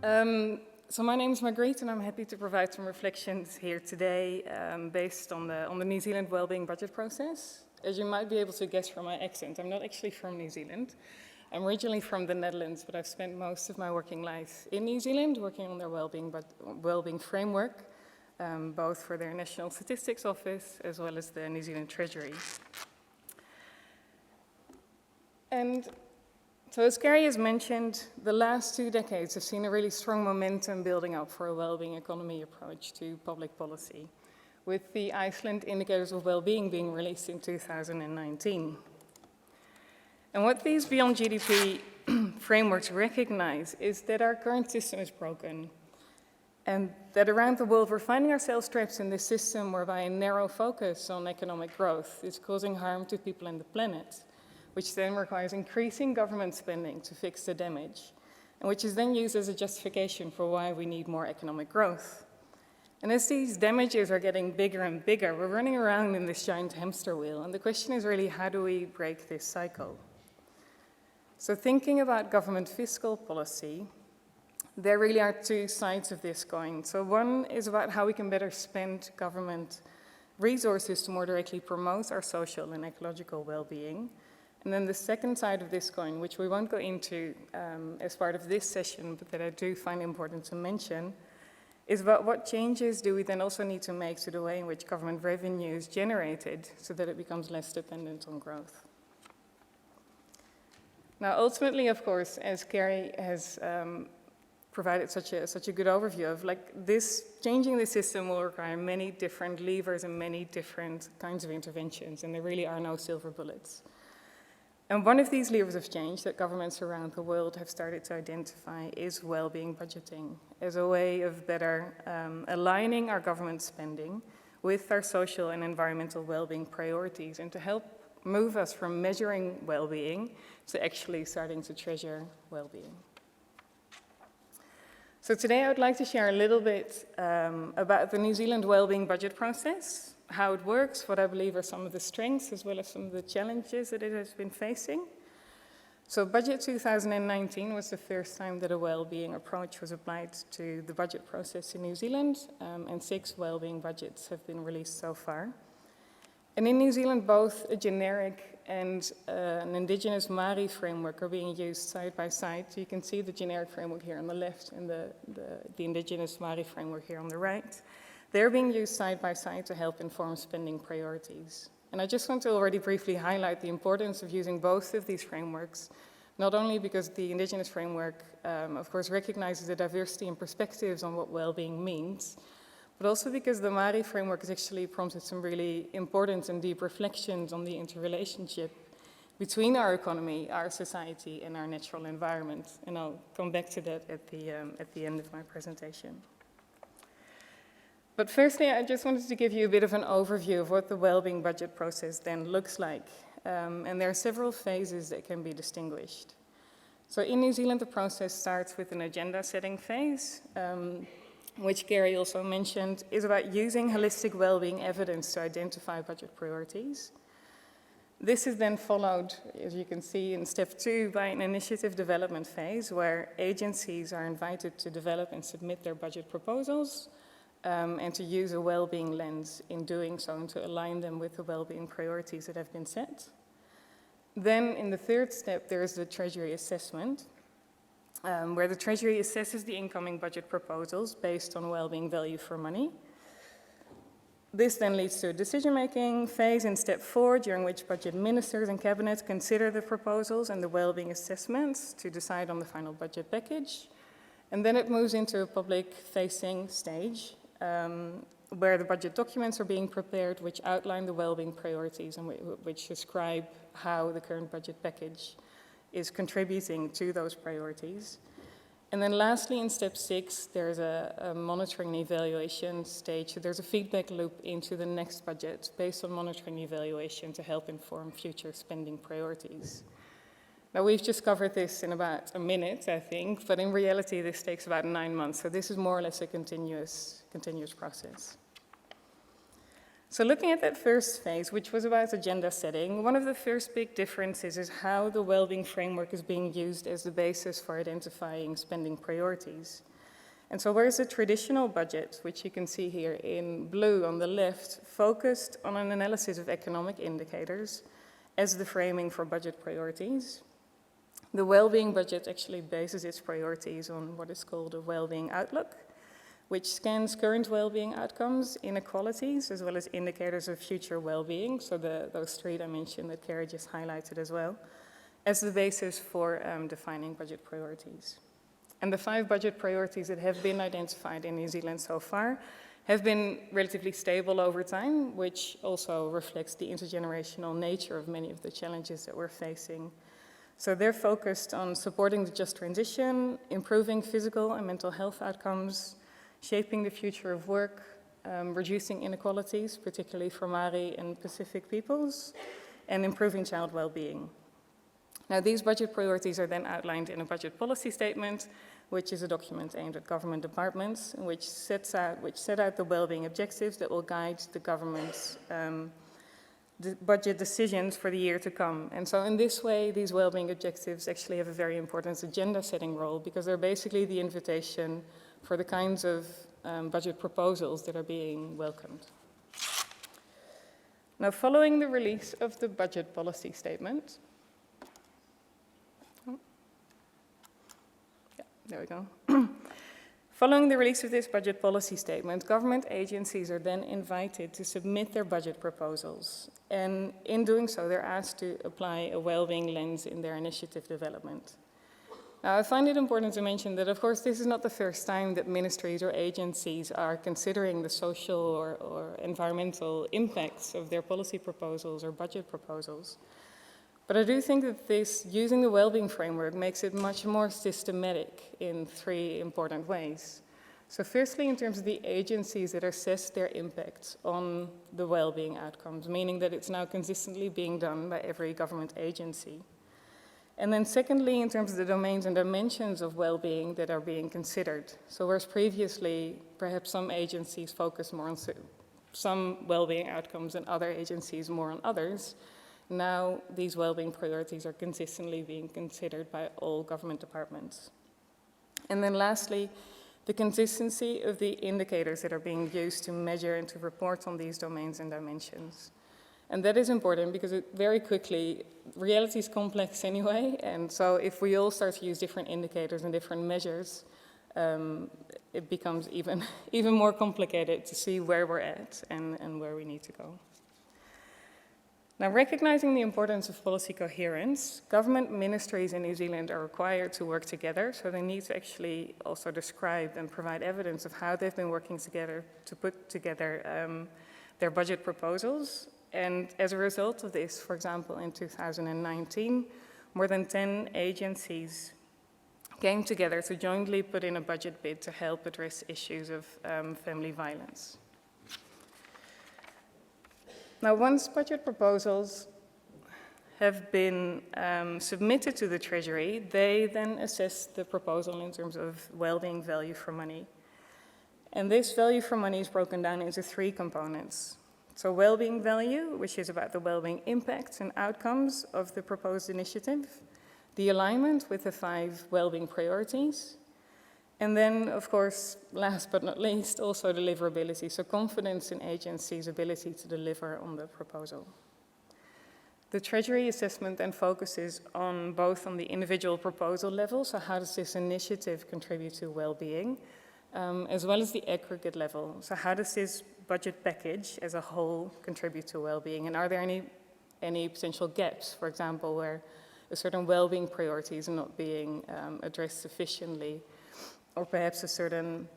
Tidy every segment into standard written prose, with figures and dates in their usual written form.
So my name is Margeret, and I'm happy to provide some reflections here today based on the New Zealand Wellbeing budget process. As you might be able to guess from my accent, I'm not actually from New Zealand. I'm originally from the Netherlands, but I've spent most of my working life in New Zealand working on their wellbeing framework, both for their National Statistics Office as well as the New Zealand Treasury. And so as Gary has mentioned, the last 2 decades have seen a really strong momentum building up for a wellbeing economy approach to public policy, with the Iceland Indicators of Wellbeing being released in 2019. And what these Beyond GDP frameworks recognize is that our current system is broken, and that around the world we're finding ourselves trapped in this system whereby a narrow focus on economic growth is causing harm to people and the planet, which then requires increasing government spending to fix the damage, and which is then used as a justification for why we need more economic growth. And as these damages are getting bigger and bigger, we're running around in this giant hamster wheel, and the question is really, how do we break this cycle? So thinking about government fiscal policy, there really are 2 sides of this coin. So one is about how we can better spend government resources to more directly promote our social and ecological well-being. And then the second side of this coin, which we won't go into as part of this session, but that I do find important to mention, is about what changes do we then also need to make to the way in which government revenue is generated so that it becomes less dependent on growth. Now, ultimately, of course, as Gary has provided such a good overview of, changing the system will require many different levers and many different kinds of interventions, and there really are no silver bullets. And one of these levers of change that governments around the world have started to identify is well-being budgeting as a way of better aligning our government spending with our social and environmental well-being priorities, and to help move us from measuring well-being to actually starting to treasure well-being. So today I would like to share a little bit about the New Zealand Wellbeing budget process, how it works, what I believe are some of the strengths as well as some of the challenges that it has been facing. So Budget 2019 was the first time that a well-being approach was applied to the budget process in New Zealand, and 6 well-being budgets have been released so far. And in New Zealand, both a generic and an Indigenous Māori framework are being used side by side. So you can see the generic framework here on the left and the Indigenous Māori framework here on the right. They're being used side by side to help inform spending priorities. And I just want to already briefly highlight the importance of using both of these frameworks, not only because the Indigenous framework, of course, recognizes the diversity and perspectives on what well-being means, but also because the Māori framework has actually prompted some really important and deep reflections on the interrelationship between our economy, our society, and our natural environment. And I'll come back to that at the end of my presentation. But firstly, I just wanted to give you a bit of an overview of what the wellbeing budget process then looks like. And there are several phases that can be distinguished. So in New Zealand, the process starts with an agenda setting phase, which Gary also mentioned, is about using holistic wellbeing evidence to identify budget priorities. This is then followed, as you can see in step 2, by an initiative development phase where agencies are invited to develop and submit their budget proposals, and to use a well-being lens in doing so and to align them with the well-being priorities that have been set. Then in the 3rd step, there is the Treasury assessment, where the Treasury assesses the incoming budget proposals based on well-being value for money. This then leads to a decision-making phase in step 4, during which budget ministers and cabinet consider the proposals and the well-being assessments to decide on the final budget package. And then it moves into a public-facing stage, where the budget documents are being prepared, which outline the well-being priorities and which describe how the current budget package is contributing to those priorities. And then lastly, in step 6, there's a monitoring and evaluation stage. So there's a feedback loop into the next budget based on monitoring and evaluation to help inform future spending priorities. Now, we've just covered this in about a minute, I think, but in reality, this takes about 9 months. So this is more or less a continuous process. So looking at that first phase, which was about agenda setting, one of the first big differences is how the Wellbeing framework is being used as the basis for identifying spending priorities. And so whereas the traditional budget, which you can see here in blue on the left, focused on an analysis of economic indicators as the framing for budget priorities, the Wellbeing budget actually bases its priorities on what is called a Wellbeing outlook, which scans current well-being outcomes, inequalities, as well as indicators of future well-being, so those three dimensions that Carrie just highlighted as well, as the basis for defining budget priorities. And the 5 budget priorities that have been identified in New Zealand so far have been relatively stable over time, which also reflects the intergenerational nature of many of the challenges that we're facing. So they're focused on supporting the just transition, improving physical and mental health outcomes, shaping the future of work, reducing inequalities, particularly for Māori and Pacific peoples, and improving child well-being. Now, these budget priorities are then outlined in a budget policy statement, which is a document aimed at government departments, which set out the well-being objectives that will guide the government's budget decisions for the year to come. And so in this way, these well-being objectives actually have a very important agenda-setting role, because they're basically the invitation for the kinds of budget proposals that are being welcomed. Now, following the release of the budget policy statement, there we go. Following the release of this budget policy statement, government agencies are then invited to submit their budget proposals. And in doing so, they're asked to apply a well-being lens in their initiative development. Now, I find it important to mention that, of course, this is not the first time that ministries or agencies are considering the social or environmental impacts of their policy proposals or budget proposals. But I do think that this, using the Wellbeing framework, makes it much more systematic in 3 important ways. So firstly, in terms of the agencies that assess their impacts on the well-being outcomes, meaning that it's now consistently being done by every government agency. And then secondly, in terms of the domains and dimensions of well-being that are being considered. So whereas previously, perhaps some agencies focus more on some well-being outcomes and other agencies more on others, now these well-being priorities are consistently being considered by all government departments. And then lastly, the consistency of the indicators that are being used to measure and to report on these domains and dimensions. And that is important because very quickly, reality is complex anyway, and so if we all start to use different indicators and different measures, it becomes even more complicated to see where we're at and where we need to go. Now, recognizing the importance of policy coherence, government ministries in New Zealand are required to work together, so they need to actually also describe and provide evidence of how they've been working together to put together their budget proposals. And as a result of this, for example, in 2019, more than 10 agencies came together to jointly put in a budget bid to help address issues of family violence. Now, once budget proposals have been submitted to the Treasury, they then assess the proposal in terms of well-being value for money. And this value for money is broken down into 3 components. So well-being value, which is about the well-being impacts and outcomes of the proposed initiative, the alignment with the 5 well-being priorities, and then, of course, last but not least, also deliverability, so confidence in agencies' ability to deliver on the proposal. The Treasury assessment then focuses on both on the individual proposal level, so how does this initiative contribute to well-being, as well as the aggregate level, so how does this budget package as a whole contribute to well-being, and are there any potential gaps, for example, where a certain well-being priority is not being addressed sufficiently, or perhaps a certain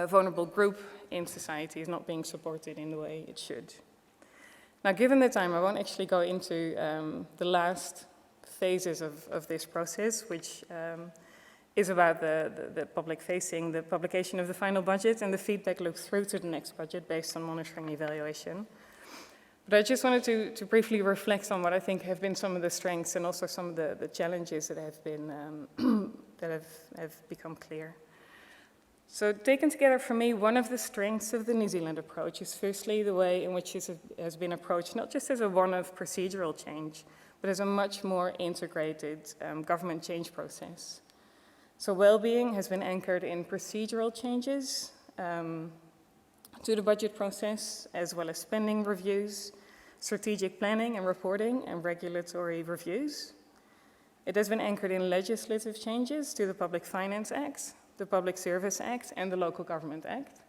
vulnerable group in society is not being supported in the way it should. Now, given the time, I won't actually go into the last phases of this process, which is about the public-facing, the publication of the final budget, and the feedback loop through to the next budget based on monitoring and evaluation. But I just wanted to briefly reflect on what I think have been some of the strengths and also some of the challenges that have been that have become clear. So taken together for me, one of the strengths of the New Zealand approach is firstly the way in which this has been approached, not just as a one-off procedural change, but as a much more integrated government change process. So Wellbeing has been anchored in procedural changes to the budget process, as well as spending reviews, strategic planning and reporting, and regulatory reviews. It has been anchored in legislative changes to the Public Finance Act, the Public Service Act, and the Local Government Act.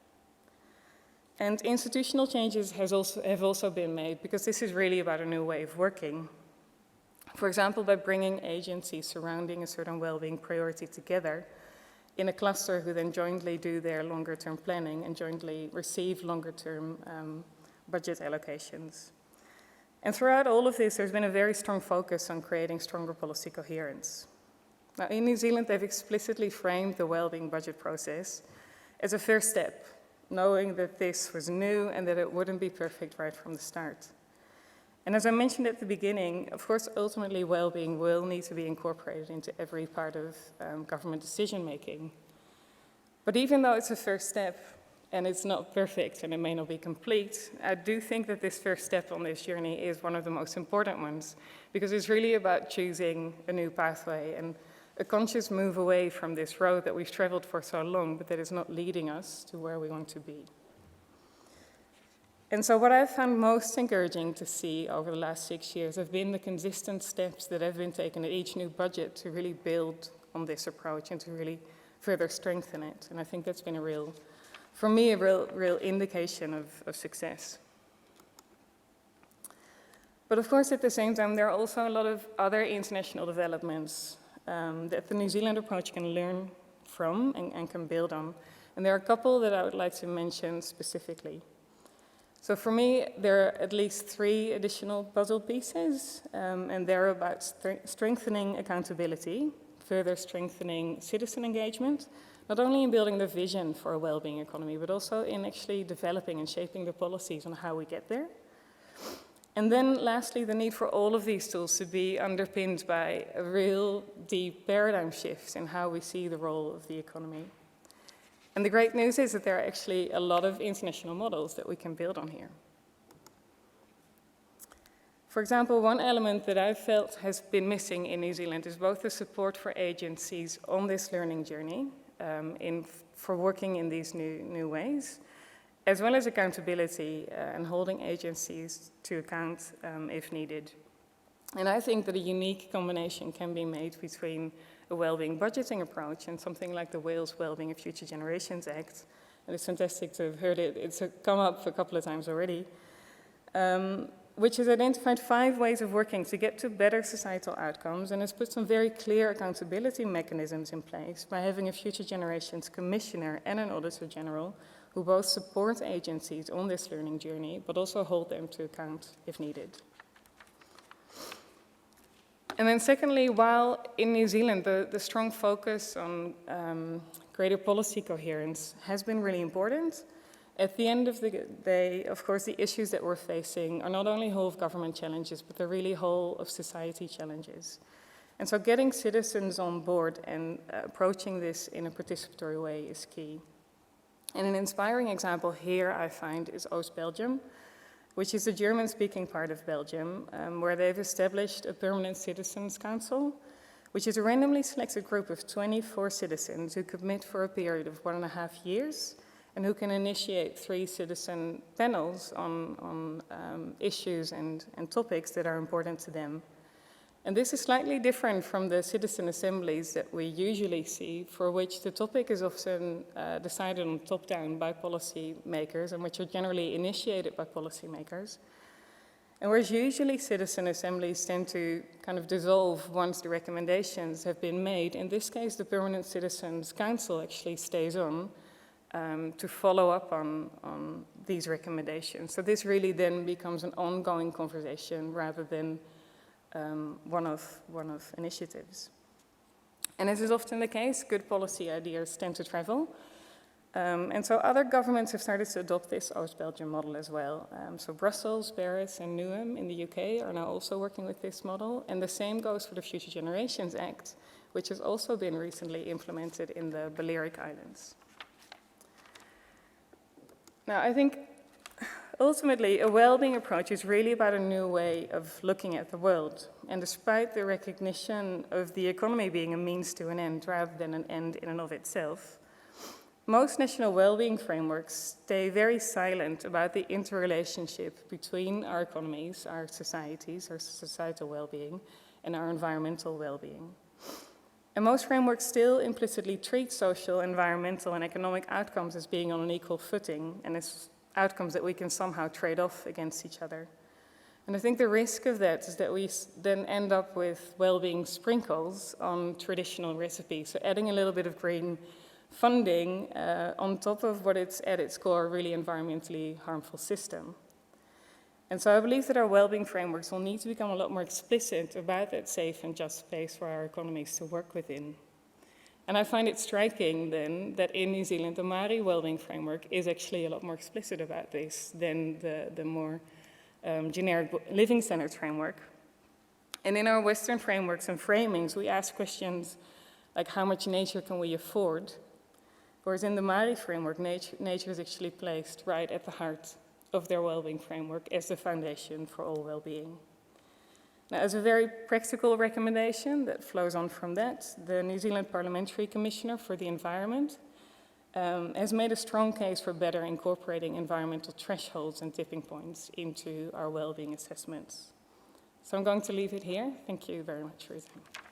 And institutional changes have also been made, because this is really about a new way of working. For example, by bringing agencies surrounding a certain well-being priority together in a cluster who then jointly do their longer-term planning and jointly receive longer-term budget allocations. And throughout all of this, there's been a very strong focus on creating stronger policy coherence. Now, in New Zealand, they've explicitly framed the well-being budget process as a first step, knowing that this was new and that it wouldn't be perfect right from the start. And as I mentioned at the beginning, of course, ultimately, well-being will need to be incorporated into every part of government decision-making. But even though it's a first step, and it's not perfect, and it may not be complete, I do think that this first step on this journey is one of the most important ones, because it's really about choosing a new pathway and a conscious move away from this road that we've traveled for so long, but that is not leading us to where we want to be. And so what I've found most encouraging to see over the last 6 years have been the consistent steps that have been taken at each new budget to really build on this approach and to really further strengthen it. And I think that's been for me, a real indication of success. But of course, at the same time, there are also a lot of other international developments that the New Zealand approach can learn from and can build on. And there are a couple that I would like to mention specifically. So for me, there are at least 3 additional puzzle pieces, and they're about strengthening accountability, further strengthening citizen engagement, not only in building the vision for a well-being economy, but also in actually developing and shaping the policies on how we get there. And then lastly, the need for all of these tools to be underpinned by a real deep paradigm shift in how we see the role of the economy. And the great news is that there are actually a lot of international models that we can build on here. For example, one element that I've felt has been missing in New Zealand is both the support for agencies on this learning journey for working in these new ways, as well as accountability and holding agencies to account if needed. And I think that a unique combination can be made between a well-being budgeting approach and something like the Wales Wellbeing and Future Generations Act. And it's fantastic to have heard it. It's come up a couple of times already, which has identified 5 ways of working to get to better societal outcomes and has put some very clear accountability mechanisms in place by having a Future Generations Commissioner and an Auditor General who both support agencies on this learning journey, but also hold them to account if needed. And then secondly, while in New Zealand, the strong focus on greater policy coherence has been really important, at the end of the day, of course, the issues that we're facing are not only whole of government challenges, but they're really whole of society challenges. And so getting citizens on board and approaching this in a participatory way is key. And an inspiring example here I find is Oost-Belgium, which is the German-speaking part of Belgium, where they've established a permanent citizens council, which is a randomly selected group of 24 citizens who commit for a period of 1.5 years and who can initiate 3 citizen panels on issues and topics that are important to them. And this is slightly different from the citizen assemblies that we usually see, for which the topic is often decided on top-down by policy makers and which are generally initiated by policy makers. And whereas usually citizen assemblies tend to kind of dissolve once the recommendations have been made, in this case the Permanent Citizens Council actually stays on to follow up on these recommendations. So this really then becomes an ongoing conversation rather than one-off initiatives. And as is often the case, good policy ideas tend to travel. And so other governments have started to adopt this Oost-Belgium model as well. So Brussels, Paris, and Newham in the UK are now also working with this model. And the same goes for the Future Generations Act, which has also been recently implemented in the Balearic Islands. Now, I think ultimately, a well-being approach is really about a new way of looking at the world. And despite the recognition of the economy being a means to an end rather than an end in and of itself, most national well-being frameworks stay very silent about the interrelationship between our economies, our societies, our societal well-being, and our environmental well-being. And most frameworks still implicitly treat social, environmental, and economic outcomes as being on an equal footing and as outcomes that we can somehow trade off against each other. And I think the risk of that is that we then end up with well-being sprinkles on traditional recipes, so adding a little bit of green funding on top of what it's at its core, a really environmentally harmful system. And so I believe that our well-being frameworks will need to become a lot more explicit about that safe and just space for our economies to work within. And I find it striking then that in New Zealand, the Māori well-being framework is actually a lot more explicit about this than the more generic living-centered framework. And in our Western frameworks and framings, we ask questions like how much nature can we afford? Whereas in the Māori framework, nature is actually placed right at the heart of their well-being framework as the foundation for all well-being. Now, as a very practical recommendation that flows on from that, the New Zealand Parliamentary Commissioner for the Environment has made a strong case for better incorporating environmental thresholds and tipping points into our well-being assessments. So I'm going to leave it here. Thank you very much for your time.